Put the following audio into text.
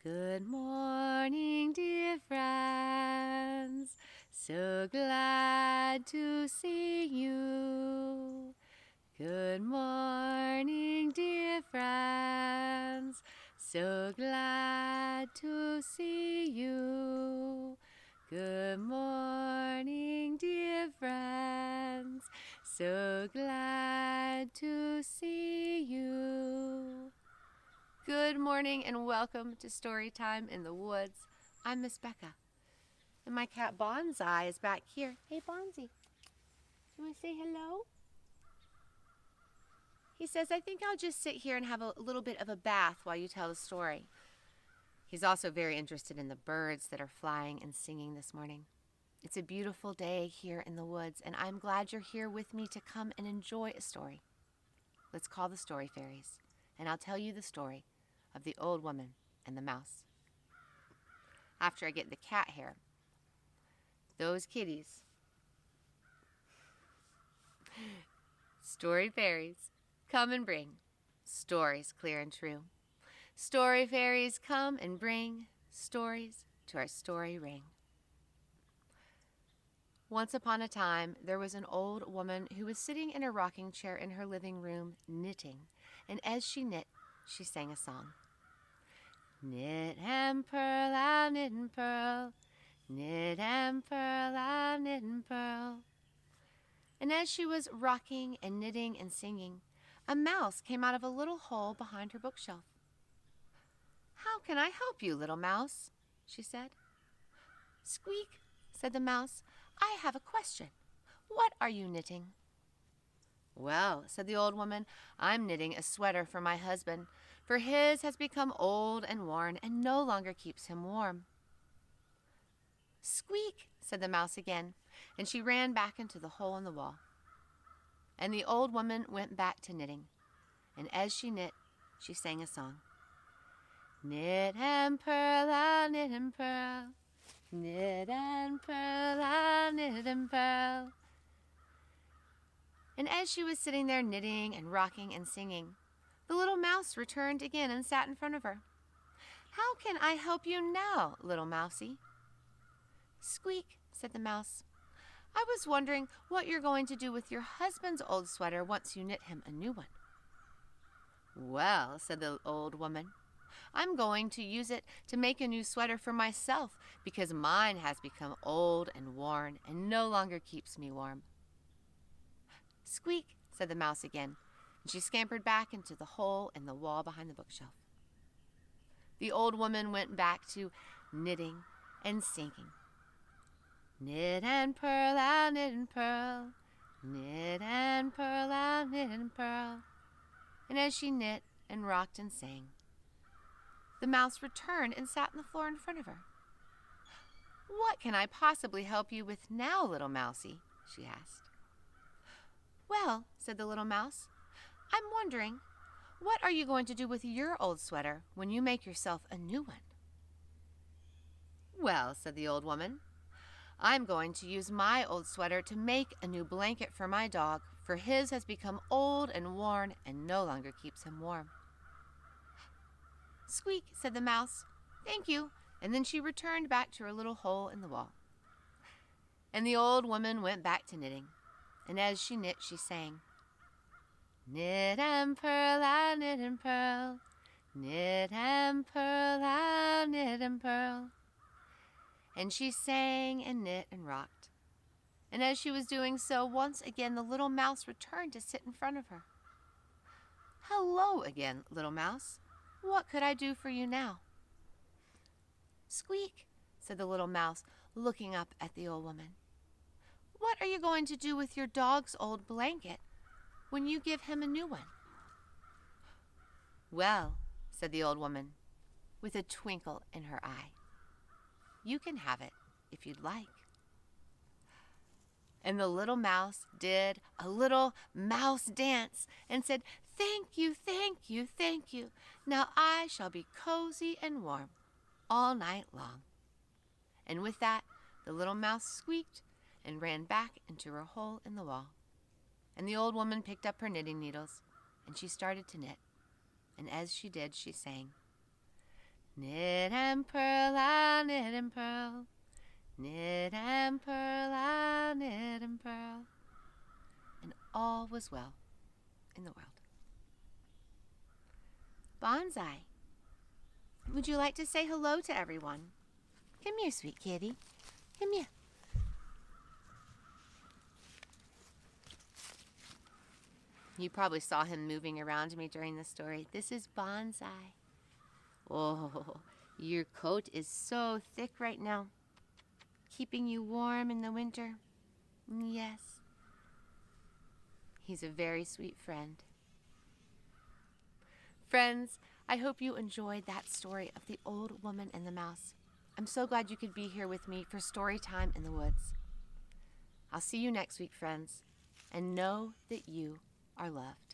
Good morning, dear friends. So glad to see you. Good morning, dear friends. So glad to see you. Good morning, dear friends. So glad to see you. Good morning and welcome to Storytime in the Woods. I'm Miss Becca. And my cat Bonsai is back here. Hey Bonzi, you want to say hello? He says, I think I'll just sit here and have a little bit of a bath while you tell the story. He's also very interested in the birds that are flying and singing this morning. It's a beautiful day here in the woods, and I'm glad you're here with me to come and enjoy a story. Let's call the story fairies, and I'll tell you the story of the old woman and the mouse. After I get the cat hair, those kitties. Story fairies, come and bring stories clear and true. Story fairies, come and bring stories to our story ring. Once upon a time, there was an old woman who was sitting in a rocking chair in her living room knitting, and as she knit, she sang a song. Knit and purl, I'll knit and purl. Knit and purl, I'll knit and purl. And as she was rocking and knitting and singing, a mouse came out of a little hole behind her bookshelf. How can I help you, little mouse? She said. Squeak, said the mouse. I have a question. What are you knitting? Well, said the old woman, I'm knitting a sweater for my husband, for his has become old and worn and no longer keeps him warm. Squeak, said the mouse again, and she ran back into the hole in the wall. And the old woman went back to knitting, and as she knit, she sang a song. Knit and purl, I'll knit and purl. Knit and purl, I'll knit and purl. And as she was sitting there knitting and rocking and singing, the little mouse returned again and sat in front of her. How can I help you now, little mousie? Squeak, said the mouse. I was wondering what you're going to do with your husband's old sweater once you knit him a new one. Well, said the old woman, I'm going to use it to make a new sweater for myself because mine has become old and worn and no longer keeps me warm. Squeak, said the mouse again, and she scampered back into the hole in the wall behind the bookshelf. The old woman went back to knitting and singing. Knit and purl, I'll knit and purl. Knit and purl, I'll knit and purl. And as she knit and rocked and sang, the mouse returned and sat on the floor in front of her. What can I possibly help you with now, little mousie? She asked. Well, said the little mouse, I'm wondering, what are you going to do with your old sweater when you make yourself a new one? Well, said the old woman, I'm going to use my old sweater to make a new blanket for my dog, for his has become old and worn and no longer keeps him warm. Squeak, said the mouse. Thank you. And then she returned back to her little hole in the wall. And the old woman went back to knitting, and as she knit, she sang. Knit and purl, I'll knit and purl. Knit and purl, I'll knit and purl. And she sang and knit and rocked. And as she was doing so, once again the little mouse returned to sit in front of her. Hello again, little mouse. What could I do for you now? Squeak, said the little mouse, looking up at the old woman. What are you going to do with your dog's old blanket when you give him a new one? Well, said the old woman, with a twinkle in her eye, you can have it if you'd like. And the little mouse did a little mouse dance and said, Thank you, thank you, thank you. Now I shall be cozy and warm all night long. And with that, the little mouse squeaked and ran back into her hole in the wall. And the old woman picked up her knitting needles, and she started to knit. And as she did, she sang, Knit and purl, I'll knit and purl. Knit and purl, I'll knit and purl. And all was well in the world. Bonsai, would you like to say hello to everyone? Come here, sweet kitty. Come here. You probably saw him moving around me during the story. This is Bonsai. Oh, your coat is so thick right now, keeping you warm in the winter. Yes. He's a very sweet friend. Friends, I hope you enjoyed that story of the Old Woman and the Mouse. I'm so glad you could be here with me for Storytime in the Woods. I'll see you next week, friends, and know that you are loved.